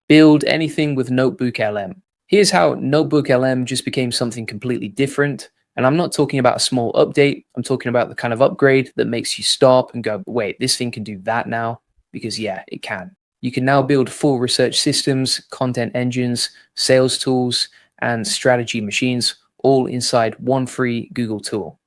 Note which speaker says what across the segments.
Speaker 1: Build anything with NotebookLM. Here's how NotebookLM just became something completely different. And I'm not talking about a small update. I'm talking about the kind of upgrade that makes you stop and go, wait, this thing can do that now? Because yeah, it can. You can now build full research systems, content engines, sales tools, and strategy machines all inside one free Google tool.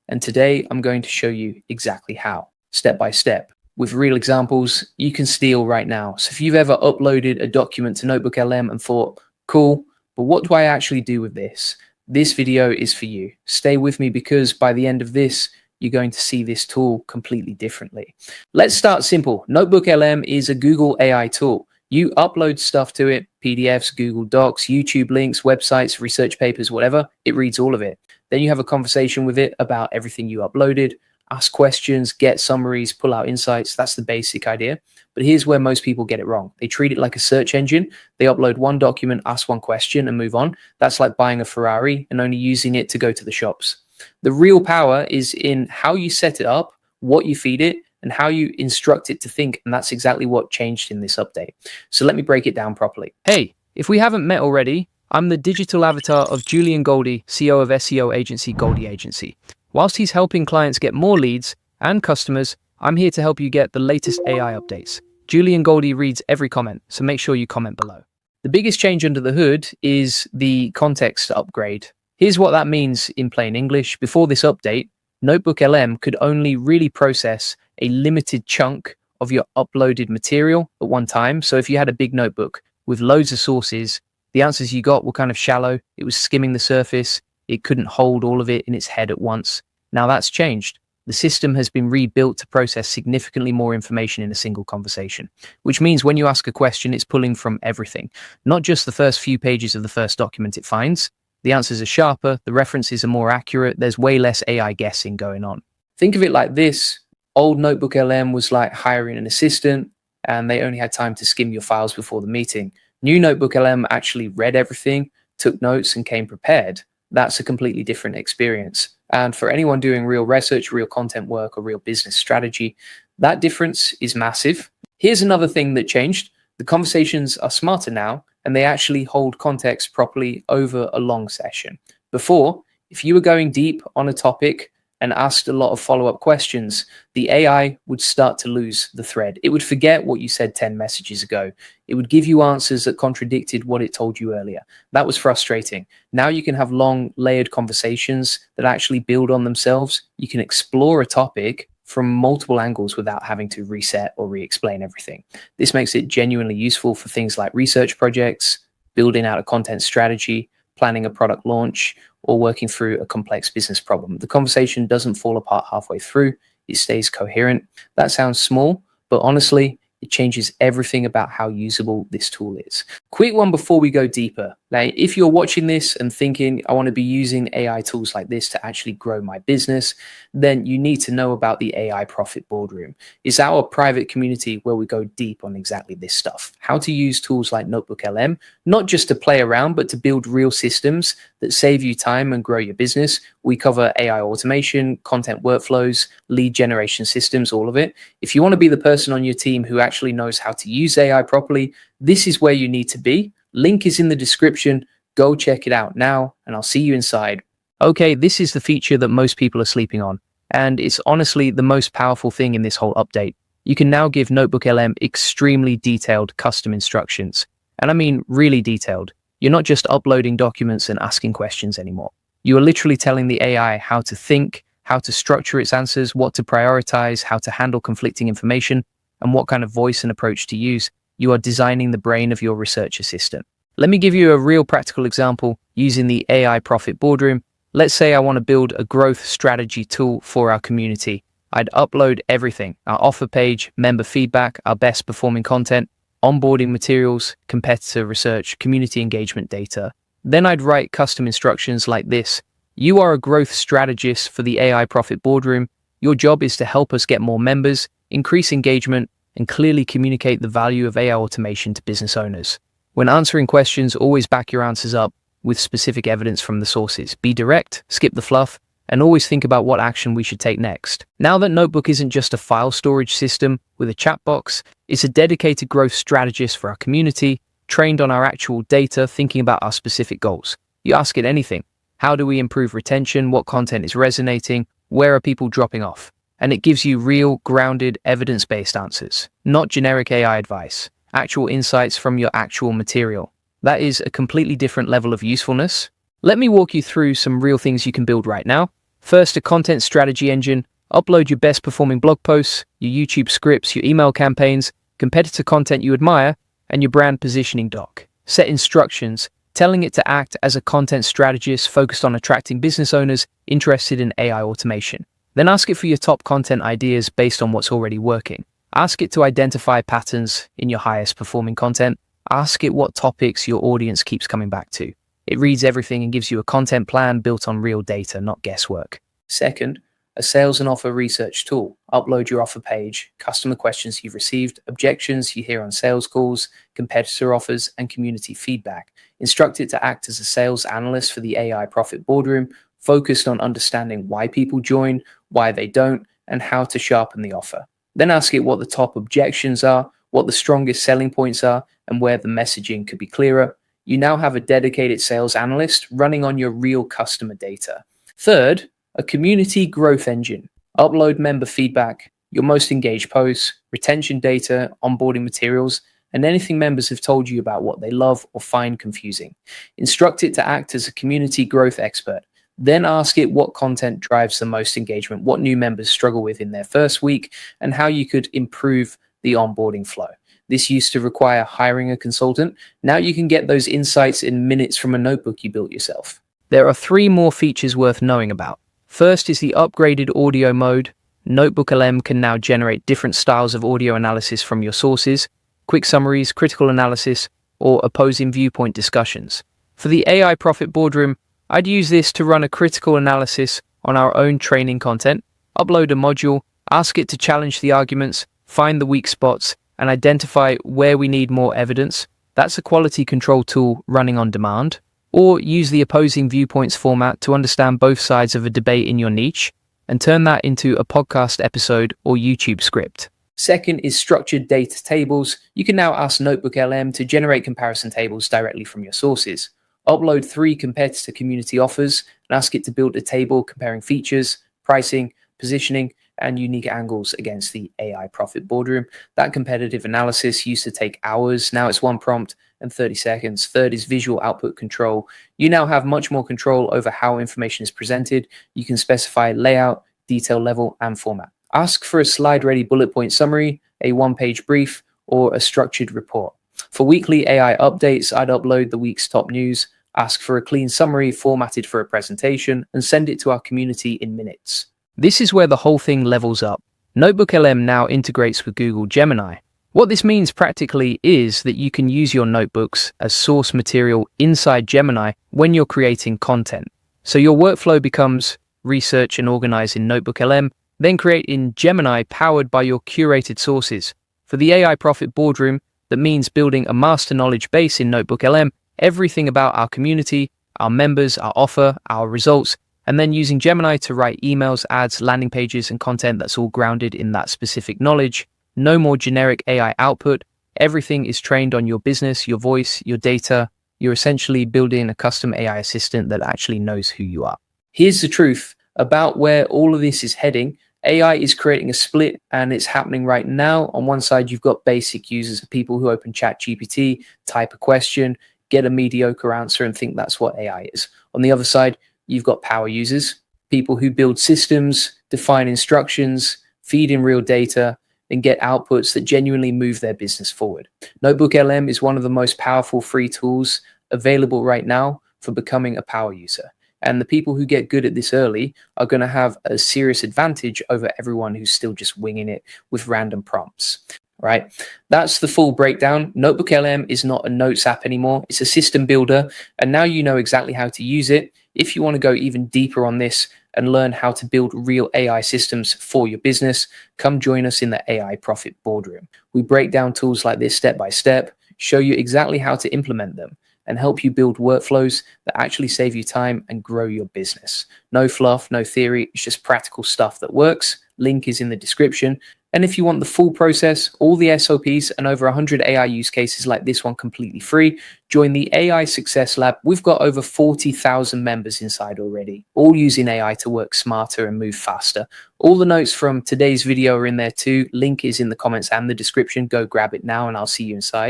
Speaker 1: And today I'm going to show you exactly how, step by step, with real examples you can steal right now. So if you've ever uploaded a document to NotebookLM and thought, cool, but what do I actually do with this? This video is for you. Stay with me because by the end of this, you're going to see this tool completely differently. Let's start simple. NotebookLM is a Google AI tool. You upload stuff to it, PDFs, Google Docs, YouTube links, websites, research papers, whatever. It reads all of it. Then you have a conversation with it about everything you uploaded, ask questions, get summaries, pull out insights. That's the basic idea. But here's where most people get it wrong. They treat it like a search engine. They upload one document, ask one question, and move on. That's like buying a Ferrari and only using it to go to the shops. The real power is in how you set it up, what you feed it, and how you instruct it to think. And that's exactly what changed in this update. So let me break it down properly. Hey, if we haven't met already, I'm the digital avatar of Julian Goldie, CEO of SEO agency Goldie Agency. Whilst he's helping clients get more leads and customers, I'm here to help you get the latest AI updates. Julian Goldie reads every comment, so make sure you comment below. The biggest change under the hood is the context upgrade. Here's what that means in plain English. Before this update, NotebookLM could only really process a limited chunk of your uploaded material at one time. So if you had a big notebook with loads of sources, the answers you got were kind of shallow. It was skimming the surface. It couldn't hold all of it in its head at once. Now that's changed. The system has been rebuilt to process significantly more information in a single conversation, which means when you ask a question, it's pulling from everything, not just the first few pages of the first document it finds. The answers are sharper, the references are more accurate, there's way less AI guessing going on. Think of it like this. Old NotebookLM was like hiring an assistant, and they only had time to skim your files before the meeting. New NotebookLM actually read everything, took notes, and came prepared. That's a completely different experience. And for anyone doing real research, real content work, or real business strategy, that difference is massive. Here's another thing that changed. The conversations are smarter now, and they actually hold context properly over a long session. Before, if you were going deep on a topic and asked a lot of follow-up questions, the AI would start to lose the thread. It would forget what you said 10 messages ago. It would give you answers that contradicted what it told you earlier. That was frustrating. Now you can have long, layered conversations that actually build on themselves. You can explore a topic from multiple angles without having to reset or re-explain everything. This makes it genuinely useful for things like research projects, building out a content strategy, planning a product launch, or working through a complex business problem. The conversation doesn't fall apart halfway through. It stays coherent. That sounds small, but honestly, it changes everything about how usable this tool is. Quick one before we go deeper. Now, if you're watching this and thinking, I want to be using AI tools like this to actually grow my business, then you need to know about the AI Profit Boardroom. It's our private community where we go deep on exactly this stuff. How to use tools like NotebookLM, not just to play around, but to build real systems that save you time and grow your business. We cover AI automation, content workflows, lead generation systems, all of it. If you want to be the person on your team who actually knows how to use AI properly, this is where you need to be. Link is in the description. Go check it out now, and I'll see you inside. Okay, this is the feature that most people are sleeping on, and it's honestly the most powerful thing in this whole update. You can now give NotebookLM extremely detailed custom instructions. And I mean really detailed. You're not just uploading documents and asking questions anymore. You are literally telling the AI how to think, how to structure its answers, what to prioritize, how to handle conflicting information, and what kind of voice and approach to use. You are designing the brain of your research assistant. Let me give you a real practical example using the AI Profit Boardroom. Let's say I want to build a growth strategy tool for our community. I'd upload everything: our offer page, member feedback, our best performing content, onboarding materials, competitor research, community engagement data. Then I'd write custom instructions like this. You are a growth strategist for the AI Profit Boardroom. Your job is to help us get more members, increase engagement, and clearly communicate the value of AI automation to business owners. When answering questions, always back your answers up with specific evidence from the sources. Be direct, skip the fluff, and always think about what action we should take next. Now that Notebook isn't just a file storage system with a chat box, it's a dedicated growth strategist for our community. trained on our actual data, thinking about our specific goals. You ask it anything. How do we improve retention? What content is resonating? Where are people dropping off? And it gives you real, grounded, evidence-based answers, not generic AI advice, actual insights from your actual material. That is a completely different level of usefulness. Let me walk you through some real things you can build right now. First, a content strategy engine. Upload your best performing blog posts, your YouTube scripts, your email campaigns, competitor content you admire, and your brand positioning doc. Set instructions, telling it to act as a content strategist focused on attracting business owners interested in AI automation. Then ask it for your top content ideas based on what's already working. Ask it to identify patterns in your highest performing content. Ask it what topics your audience keeps coming back to. It reads everything and gives you a content plan built on real data, not guesswork. Second, a sales and offer research tool. Upload your offer page, customer questions you've received, objections you hear on sales calls, competitor offers, and community feedback. Instruct it to act as a sales analyst for the AI Profit Boardroom, focused on understanding why people join, why they don't, and how to sharpen the offer. Then ask it what the top objections are, what the strongest selling points are, and where the messaging could be clearer. You now have a dedicated sales analyst running on your real customer data. Third, a community growth engine. Upload member feedback, your most engaged posts, retention data, onboarding materials, and anything members have told you about what they love or find confusing. Instruct it to act as a community growth expert. Then ask it what content drives the most engagement, what new members struggle with in their first week, and how you could improve the onboarding flow. This used to require hiring a consultant. Now you can get those insights in minutes from a notebook you built yourself. There are 3 more features worth knowing about. First is the upgraded audio mode. NotebookLM can now generate different styles of audio analysis from your sources, quick summaries, critical analysis, or opposing viewpoint discussions. For the AI Profit Boardroom, I'd use this to run a critical analysis on our own training content, upload a module, ask it to challenge the arguments, find the weak spots, and identify where we need more evidence. That's a quality control tool running on demand. Or use the opposing viewpoints format to understand both sides of a debate in your niche and turn that into a podcast episode or YouTube script. Second is structured data tables. You can now ask NotebookLM to generate comparison tables directly from your sources. Upload 3 competitor community offers and ask it to build a table comparing features, pricing, positioning, and unique angles against the AI Profit Boardroom. That competitive analysis used to take hours. Now it's 1 prompt and 30 seconds. Third is visual output control. You now have much more control over how information is presented. You can specify layout, detail level, and format. Ask for a slide-ready bullet point summary, a 1-page brief, or a structured report. For weekly AI updates, I'd upload the week's top news, ask for a clean summary formatted for a presentation, and send it to our community in minutes. This is where the whole thing levels up. NotebookLM now integrates with Google Gemini. What this means practically is that you can use your notebooks as source material inside Gemini when you're creating content. So your workflow becomes research and organize in NotebookLM, then create in Gemini powered by your curated sources. For the AI Profit Boardroom, that means building a master knowledge base in NotebookLM, everything about our community, our members, our offer, our results, and then using Gemini to write emails, ads, landing pages, and content that's all grounded in that specific knowledge. No more generic AI output. Everything is trained on your business, your voice, your data. You're essentially building a custom AI assistant that actually knows who you are. Here's the truth about where all of this is heading. AI is creating a split, and it's happening right now. On one side, you've got basic users, people who open ChatGPT, type a question, get a mediocre answer, and think that's what AI is. On the other side, you've got power users, people who build systems, define instructions, feed in real data, and get outputs that genuinely move their business forward. NotebookLM is one of the most powerful free tools available right now for becoming a power user. And the people who get good at this early are going to have a serious advantage over everyone who's still just winging it with random prompts. Right? That's the full breakdown. NotebookLM is not a notes app anymore. It's a system builder. And now you know exactly how to use it. If you want to go even deeper on this and learn how to build real AI systems for your business, come join us in the AI Profit Boardroom. We break down tools like this step by step, show you exactly how to implement them, and help you build workflows that actually save you time and grow your business. No fluff, no theory. It's just practical stuff that works. Link is in the description. And if you want the full process, all the SOPs, and over 100 AI use cases like this one completely free, join the AI Success Lab. We've got over 40,000 members inside already, all using AI to work smarter and move faster. All the notes from today's video are in there too. Link is in the comments and the description. Go grab it now and I'll see you inside.